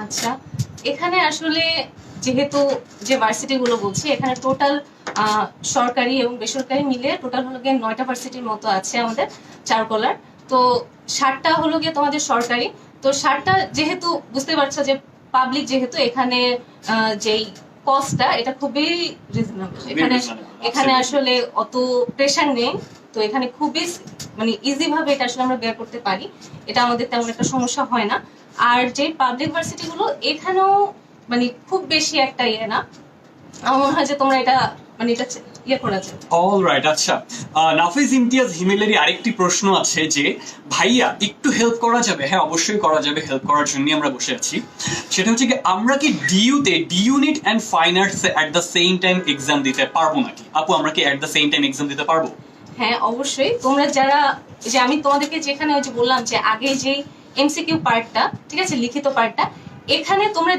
আচ্ছা, এখানে আসলে যেহেতু যে ভার্সিটি গুলো বলছি, এখানে টোটাল সরকারি এবং বেসরকারি মিলে টোটাল হলো গিয়ে 9টা ভার্সিটির মতো আছে আমাদের চারুকলার। তো 60টা হলো গিয়ে তোমাদের সরকারি। তো 60টা যেহেতু বুঝতে পারছো যে পাবলিক, যেহেতু এখানে যেই কস্টটা এটা খুবই রিজনেবল, এখানে আসলে অত প্রেশার নেই। তো এখানে খুবই মানে ইজি ভাবে এটা আসলে আমরা বের করতে পারি, এটা আমাদের তেমন একটা সমস্যা হয় না। আর যে পাবলিক ভার্সিটি গুলো, এখানেও মানে খুব বেশি একটা ইয়ে না, আমার মনে হয় যে তোমরা এটা মানে এটা ইয়ে করা যায়। অলরাইট, আচ্ছা, নাফিজ ইমতিয়াজ হিমেলেরই আরেকটি প্রশ্ন আছে যে ভাইয়া একটু হেল্প করা যাবে? হ্যাঁ, অবশ্যই করা যাবে, হেল্প করার জন্যই আমরা বসে আছি। সেটা হচ্ছে কি, আমরা কি ডিইউতে D unit and fine arts at the same time exam দিতে পারবো নাকি? আপু, আমরা কি at the same time exam দিতে পারবো? হ্যাঁ, অবশ্যই। তোমরা যারা, যে আমি তোমাদেরকে যেখানে ওই যে বললাম যে আগে যে এমসিকিউ পার্টটা, ঠিক আছে, লিখিত পার্টটা, এখানে তোমরা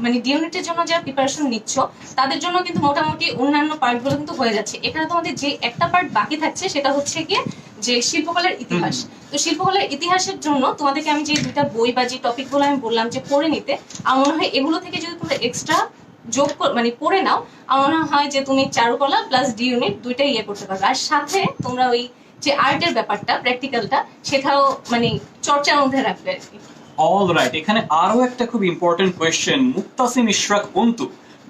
মানে ডিউনিটের জন্য যারা প্রিপারেশন নিচ্ছ তাদের জন্য কিন্তু মোটামুটি অন্যান্য পার্টগুলো কিন্তু হয়ে যাচ্ছে। এখানে তোমাদের যে একটা পার্ট বাকি থাকছে সেটা হচ্ছে গিয়ে যে শিল্পকলার ইতিহাস। তো শিল্পকলার ইতিহাসের জন্য তোমাদেরকে আমি যে দুইটা বই বা যে টপিকগুলো আমি বললাম যে পড়ে নিতে, আমার মনে হয় এগুলো থেকে যদি তোমরা এক্সট্রা যোগ মানে পড়ে নাও, আমার মনে হয় যে তুমি চারুকলা প্লাস ডি ইউনিট দুইটাই ইয়ে করতে পারবে। আর সাথে তোমরা ওই যে আর্টের ব্যাপারটা, প্র্যাকটিক্যালটা, সেটাও মানে চর্চার মধ্যে রাখবে আর কি। অলরাইট, এখানে আরো একটা খুব ইম্পর্টেন্ট কোয়েশ্চেন মুক্তাসিম ইশরাক অন্তু,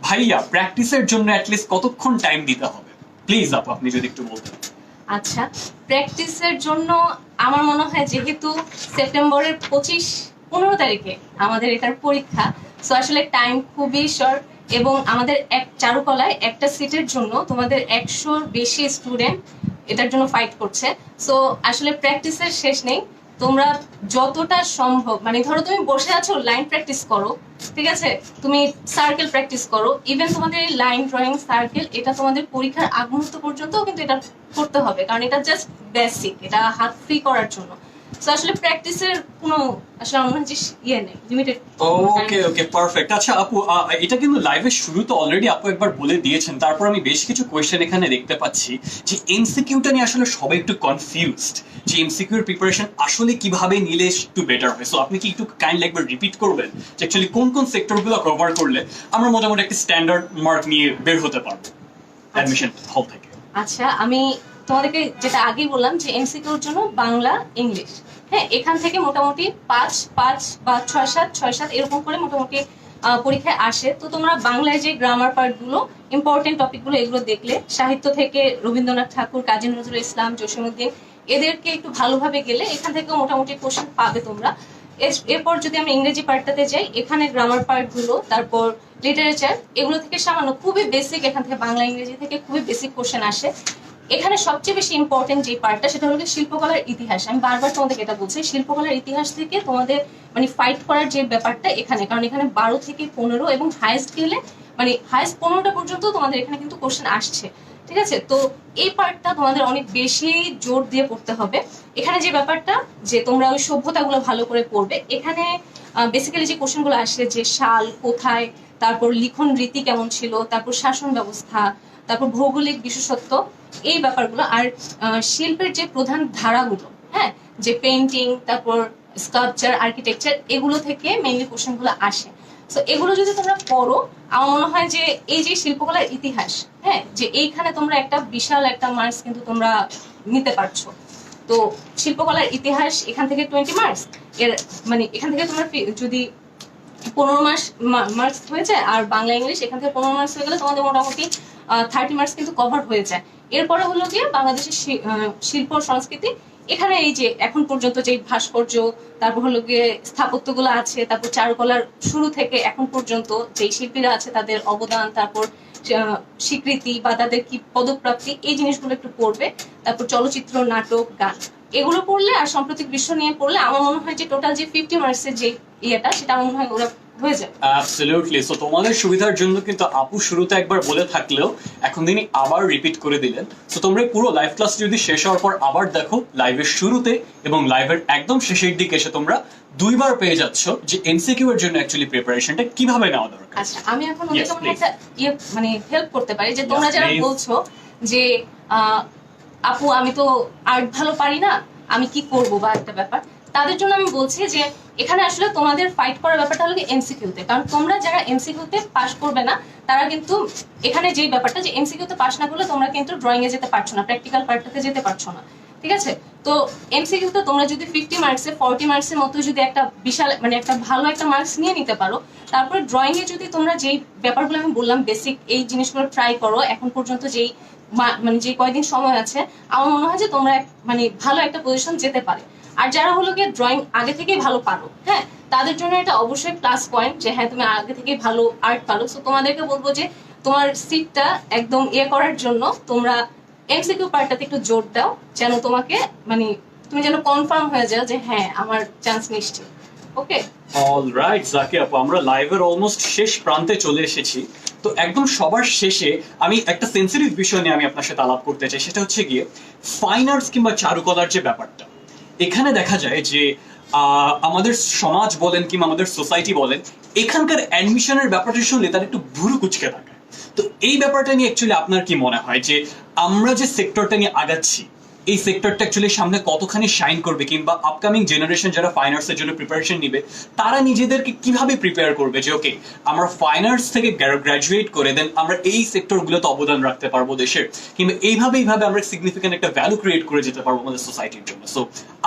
ভাইয়া প্র্যাকটিসের জন্য অ্যাটলিস্ট কতক্ষণ টাইম দিতে হবে? প্লিজ আপু, আপনি যদি একটু বলতেন। আচ্ছা, প্র্যাকটিসের জন্য আমার মনে হয় যেহেতু সেপ্টেম্বরের 15 তারিখে আমাদের এটার পরীক্ষা, সো আসলে টাইম খুবই শর্ট, এবং আমাদের এক চারুকলায় একটা সিটের জন্য তোমাদের 100-র বেশি স্টুডেন্ট এটার জন্য ফাইট করছে। সো আসলে প্র্যাকটিসের শেষ নেই। তোমরা যতটা সম্ভব, মানে ধরো তুমি বসে আছো, লাইন প্র্যাকটিস করো, ঠিক আছে, তুমি সার্কেল প্র্যাকটিস করো, ইভেন তোমাদের এই লাইন ড্রয়িং সার্কেল এটা তোমাদের পরীক্ষার আগ মুহূর্ত পর্যন্ত কিন্তু এটা করতে হবে, কারণ এটা জাস্ট বেসিক, এটা হাত ফ্রি করার জন্য। সো আসলে প্র্যাকটিসের কোনো আসলে আমার মনে হয় যে ইয়ে নেই, লিমিটেড। ওকে ওকে, পারফেক্ট। আচ্ছা আপু, এটা কিন্তু লাইভের শুরুতে অলরেডি আপু একবার বলে দিয়েছেন, তারপর আমি বেশ কিছু কোয়েশ্চেন এখানে দেখতে পাচ্ছি যে এমসিকিউটা নিয়ে আসলে সবাই একটু কনফিউজড, যে এমসিকিউর প্রিপারেশন আসলে কিভাবে নিলে একটু বেটার হয়। সো আপনি কি একটু কাইন্ডলি একবার রিপিট করবেন যে অ্যাকচুয়ালি কোন কোন সেক্টরগুলো কভার করলে আমরা মোটামুটি একটা স্ট্যান্ডার্ড মার্ক নিয়ে বের হতে পারবো অ্যাডমিশন হল থেকে? আচ্ছা, আমি তোমাদেরকে যেটা আগেই বললাম যে এমসিকিউর জন্য বাংলা ইংলিশ, হ্যাঁ এখান থেকে মোটামুটি 5 বা 6-7 এরকম করে মোটামুটি পরীক্ষায় আসে। তো তোমরা বাংলায় যে গ্রামার পার্ট গুলো ইম্পর্টেন্ট টপিক গুলো এগুলো দেখলে, সাহিত্য থেকে রবীন্দ্রনাথ ঠাকুর, কাজী নজরুল ইসলাম, জসীমউদ্দিন এদেরকে একটু ভালোভাবে গেলে এখান থেকে মোটামুটি কোশ্চেন পাবে তোমরা। এরপর যদি আমরা ইংরেজি পার্টটাতে যাই, এখানে গ্রামার পার্ট গুলো, তারপর লিটারেচার, এগুলো থেকে সামান্য খুবই বেসিক, এখান থেকে বাংলা ইংরেজি থেকে খুবই বেসিক কোশ্চেন আসে। এখানে সবচেয়ে বেশি ইম্পর্টেন্ট যে পার্টটা সেটা হলো শিল্পকলার ইতিহাস। আমি বারবার তোমাদেরকে এটা বলছি, শিল্পকলার ইতিহাস থেকে তোমাদের মানে ফাইট করার যে ব্যাপারটা এখানে, কারণ এখানে 12 থেকে 15 এবং হাইয়েস্ট গেলে মানে হাইয়েস্ট 15টা পর্যন্ত তোমাদের এখানে কিন্তু কোশ্চেন আসছে, ঠিক আছে? তো এই পার্টটা তোমাদের অনেক বেশি জোর দিয়ে পড়তে হবে। এখানে যে ব্যাপারটা যে তোমরা ওই সভ্যতাগুলো ভালো করে পড়বে, এখানে বেসিক্যালি যে কোশ্চেনগুলো আসে যে সাল কোথায়, তারপর লিখন রীতি কেমন ছিল, তারপর শাসন ব্যবস্থা, তারপর ভৌগোলিক বিশেষত্ব, এই ব্যাপারগুলো। আর শিল্পের যে প্রধান ধারাগুলো, হ্যাঁ যে পেইন্টিং, তারপর স্কাল্পচার, আর্কিটেকচার, এগুলো থেকে মেইনলি কোশ্চেনগুলো আসে। তো এগুলো যদি তোমরা পড়ো, আমার মনে হয় যে এই যে শিল্পকলার ইতিহাস, হ্যাঁ যে এইখানে তোমরা একটা বিশাল একটা মার্কস কিন্তু তোমরা নিতে পারছো। তো শিল্পকলার ইতিহাস এখান থেকে 20 মার্কস, এর মানে এখান থেকে তোমার যদি 15 মার্কস হয়ে যায়, আর বাংলা ইংলিশ এখান থেকে 15 মার্কস হয়ে গেলে তোমাদের মোটামুটি 30 মার্কস কিন্তু কভার হয়ে যায়। এরপরে হলো গিয়ে বাংলাদেশের শিল্প সংস্কৃতি, এখানে এই যে এখন পর্যন্ত যে ভাস্কর্য, তারপর হলো গিয়ে স্থাপত্যগুলো আছে, তারপর চারুকলার শুরু থেকে এখন পর্যন্ত যে শিল্পীরা আছে তাদের অবদান, তারপর স্বীকৃতি বা তাদের কি পদপ্রাপ্তি, এই জিনিসগুলো একটু পড়বে। তারপর চলচ্চিত্র, নাটক, গান, এগুলো পড়লে আর সাম্প্রতিক বিশ্ব নিয়ে পড়লে আমার মনে হয় যে টোটাল যে 50 মার্কসের যে ইয়েটা সেটা আমার মনে হয় ওরা হয়ে যাবে। অ্যাবসলিউটলি। সো তোমাদের সুবিধার জন্য কিন্তু আপু শুরুতে একবার বলে থাকলেও এখন তিনি আবার রিপিট করে দিলেন। সো তোমরা পুরো লাইভ ক্লাস যদি শেষ হওয়ার পর আবার দেখো, লাইভের শুরুতে এবং লাইভের একদম শেষের দিকে এসে তোমরা দুইবার পেয়ে যাচ্ছ যে এমসিকিউ এর জন্য অ্যাকচুয়ালি প্রিপারেশনটা কিভাবে নেওয়া দরকার। আচ্ছা, আমি এখন ওদের Yes, তোমাকে please. একটা মানে হেল্প করতে পারি যে তোমরা Yes, যারা please. বলছো যে আপু আমি তো আর্ট ভালো পারি না, আমি কি করব বা একটা ব্যাপার, তাদের জন্য আমি বলছি যে এখানে আসলে তোমাদের ফাইট করার ব্যাপারটা হলো এমসিকিউতে। কারণ তোমরা যারা এমসিকিউতে পাস করবে না তারা কিন্তু এখানে যেই ব্যাপারটা যে এমসিকিউতে পাস না করলে তোমরা কিন্তু ড্রয়িং এ যেতে পারছো না, প্র্যাকটিক্যাল পার্টটাতে যেতে পারছো না, ঠিক আছে? তো এমসিকিউতে তোমরা যদি 50 মার্কসে 40 মার্কসের মতো যদি একটা বিশাল মানে একটা ভালো একটা মার্কস নিয়ে নিতে পারো, তারপরে ড্রয়িং এ যদি তোমরা যেই ব্যাপারগুলো আমি বললাম বেসিক এই জিনিসগুলো ট্রাই করো, এখন পর্যন্ত যেই মানে যে কয়দিন সময় আছে, আমার মনে হয় যে তোমরা মানে ভালো একটা পজিশন যেতে পারে। আর যারা হলো গিয়ে ড্রয়িং আগে থেকেই ভালো পারো, হ্যাঁ তাদের জন্য এটা অবশ্যই প্লাস পয়েন্ট যে হ্যাঁ তুমি আগে থেকেই ভালো আর্ট পারো। সো তোমাদেরকে বলবো যে তোমার সিটটা একদম করার জন্য তোমরা এমসিকিউ পার্টটাতে একটু জোর দাও, যেন তোমাকে মানে তুমি যেন কনফার্ম হয়ে যাও যে হ্যাঁ আমার চান্স নিশ্চিত। ওকে, অলরাইট জাকি আপু, আমরা লাইভের অলমোস্ট শেষ প্রান্তে চলে এসেছি। তো একদম সবার শেষে আমি একটা সেন্সিটিভ বিষয় নিয়ে আমি আপনার সাথে আলাপ করতে চাই, সেটা হচ্ছে গিয়ে ফাইন আর্টস কিংবা চারুকলার যে ব্যাপারটা। এখানে দেখা যায় যে আমাদের সমাজ বলেন কিংবা আমাদের সোসাইটি বলেন, এখানকার অ্যাডমিশনের ব্যাপারটা শুনলে তার একটু ভুরু কুচকে থাকে। তো এই ব্যাপারটা নিয়ে অ্যাকচুয়ালি আপনার কি মনে হয় যে আমরা যে সেক্টরটা নিয়ে আগাচ্ছি, এই সেক্টরটা অ্যাকচুয়ালি সামনে কতখানি শাইন করবে, কিংবা আপকামিং জেনারেশন যারা ফাইন আর্টস এর জন্য প্রিপারেশন নিবে তারা নিজেদেরকে কিভাবে প্রিপেয়ার করবে যে ওকে আমরা ফাইন আর্টস থেকে গ্রাজুয়েট করে দেন আমরা এই সেক্টরগুলোতে অবদান রাখতে পারবো দেশের, কিংবা এইভাবে আমরা সিগনিফিকেন্ট একটা ভ্যালু ক্রিয়েট করে যেতে পারবো আমাদের সোসাইটির জন্য। সো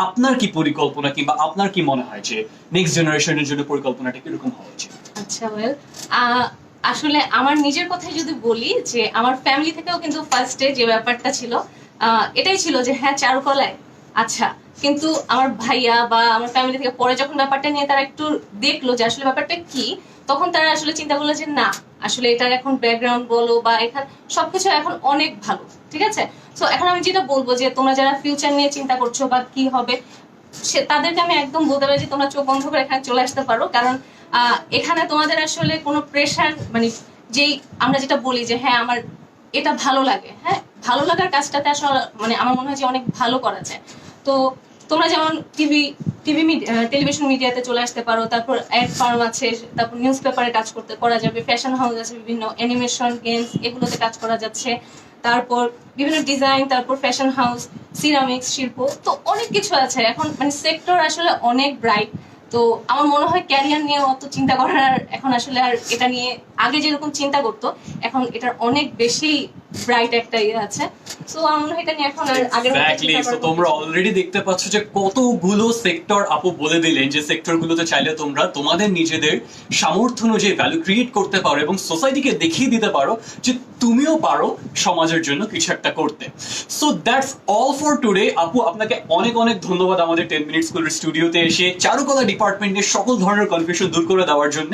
আপনার কি পরিকল্পনা কিংবা আপনার কি মনে হয় যে নেক্সট জেনারেশনের জন্য পরিকল্পনাটা কিরকম হওয়া উচিত? আচ্ছা ওয়েল, আসলে আমার নিজের কথাই যদি বলি যে আমার ফ্যামিলি থেকেও কিন্তু ফার্স্টে যে ব্যাপারটা ছিল এটাই ছিল যে হ্যাঁ চারুকলায়, আচ্ছা কিন্তু আমার ভাইয়া বা আমার ফ্যামিলি থেকে পরে যখন ব্যাপারটা নিয়ে তারা একটু দেখলো যে আসলে ব্যাপারটা কি, তখন তারা আসলে চিন্তা করলো যে না আসলে এটার এখন ব্যাকগ্রাউন্ড বলো বা এখানে সবকিছু এখন অনেক ভালো, ঠিক আছে? তো এখন আমি যেটা বলবো যে তোমরা যারা ফিউচার নিয়ে চিন্তা করছো বা কি হবে, তাদেরকে আমি একদম বলতে পারি যে তোমরা চোখ বন্ধ করে এখানে চলে আসতে পারো। কারণ এখানে তোমাদের আসলে কোনো প্রেশার মানে যেই আমরা যেটা বলি যে হ্যাঁ আমার এটা ভালো লাগে, হ্যাঁ ভালো লাগার কাজটাতে আসলে মানে আমার মনে হয় যে অনেক ভালো করা যায়। তো তোমরা যেমন টেলিভিশন মিডিয়াতে চলে আসতে পারো, তারপর অ্যাড ফার্ম আছে, তারপর নিউজ পেপারে কাজ করা যাবে, ফ্যাশন হাউস আছে, বিভিন্ন অ্যানিমেশন গেমস এগুলোতে কাজ করা যাচ্ছে, তারপর বিভিন্ন ডিজাইন, তারপর ফ্যাশন হাউস, সিরামিক্স শিল্প, তো অনেক কিছু আছে এখন মানে সেক্টর আসলে অনেক ব্রাইট। তো আমার মনে হয় ক্যারিয়ার নিয়ে অত চিন্তা করার এখন আসলে আর এটা নিয়ে আগে যেরকম চিন্তা করতো এখন এটার অনেক বেশি ব্রাইট একটা ইয়ে আছে। সো আমার মনে হয় এটা নিয়ে এখন আর আগের মতো এক্স্যাক্টলি। চিন্তা তো করার তোমরা কোনো কিছু নেই। অলরেডি দেখতে পাচ্ছ যে কতগুলো সেক্টর আপু বলে দিলেন, যে সেক্টর গুলোতে চাইলে তোমরা তোমাদের নিজেদের সামর্থ্য অনুযায়ী ভ্যালু ক্রিয়েট করতে পারো এবং সোসাইটিকে দেখিয়ে দিতে পারো যে তুমিও পারো সমাজের জন্য কিছু একটা করতে। So that's all for today. আপু আপনাকে অনেক অনেক ধন্যবাদ আমাদের 10 মিনিট স্কুলের স্টুডিওতে এসে চারুকলা ডিপার্টমেন্টের সকল ধরনের কনফিউশন দূর করে দেওয়ার জন্য।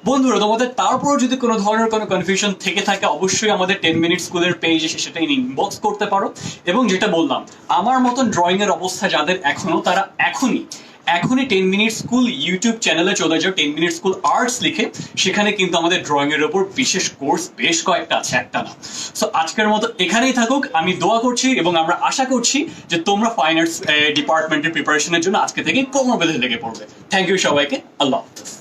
বন্ধুরা, তোমাদের তারপর যদি কোনো ধরনের কোনো কনফিউশন থেকে থাকে অবশ্যই আমাদের 10 মিনিট স্কুলের পেজ এসে সেটা ইনবক্স করতে পারো। এবং যেটা বললাম, আমার মতন ড্রয়িং এর অবস্থা যাদের এখনো, তারা এখনই 10 মিনিট স্কুল ইউটিউব চ্যানেলে চলে যাও, 10 মিনিট স্কুল আর্টস লিখে। সেখানে কিন্তু আমাদের ড্রয়িং এর উপর বিশেষ কোর্স বেশ কয়েকটা আছে, একটা না। সো আজকের মতো এখানেই থাকুক। আমি দোয়া করছি এবং আমরা আশা করছি যে তোমরা ফাইন আর্টস ডিপার্টমেন্টের প্রিপারেশনের জন্য আজকে থেকে কোমর বেঁধে লেগে পড়বে। থ্যাংক ইউ সবাইকে। আল্লাহ হাফেজ।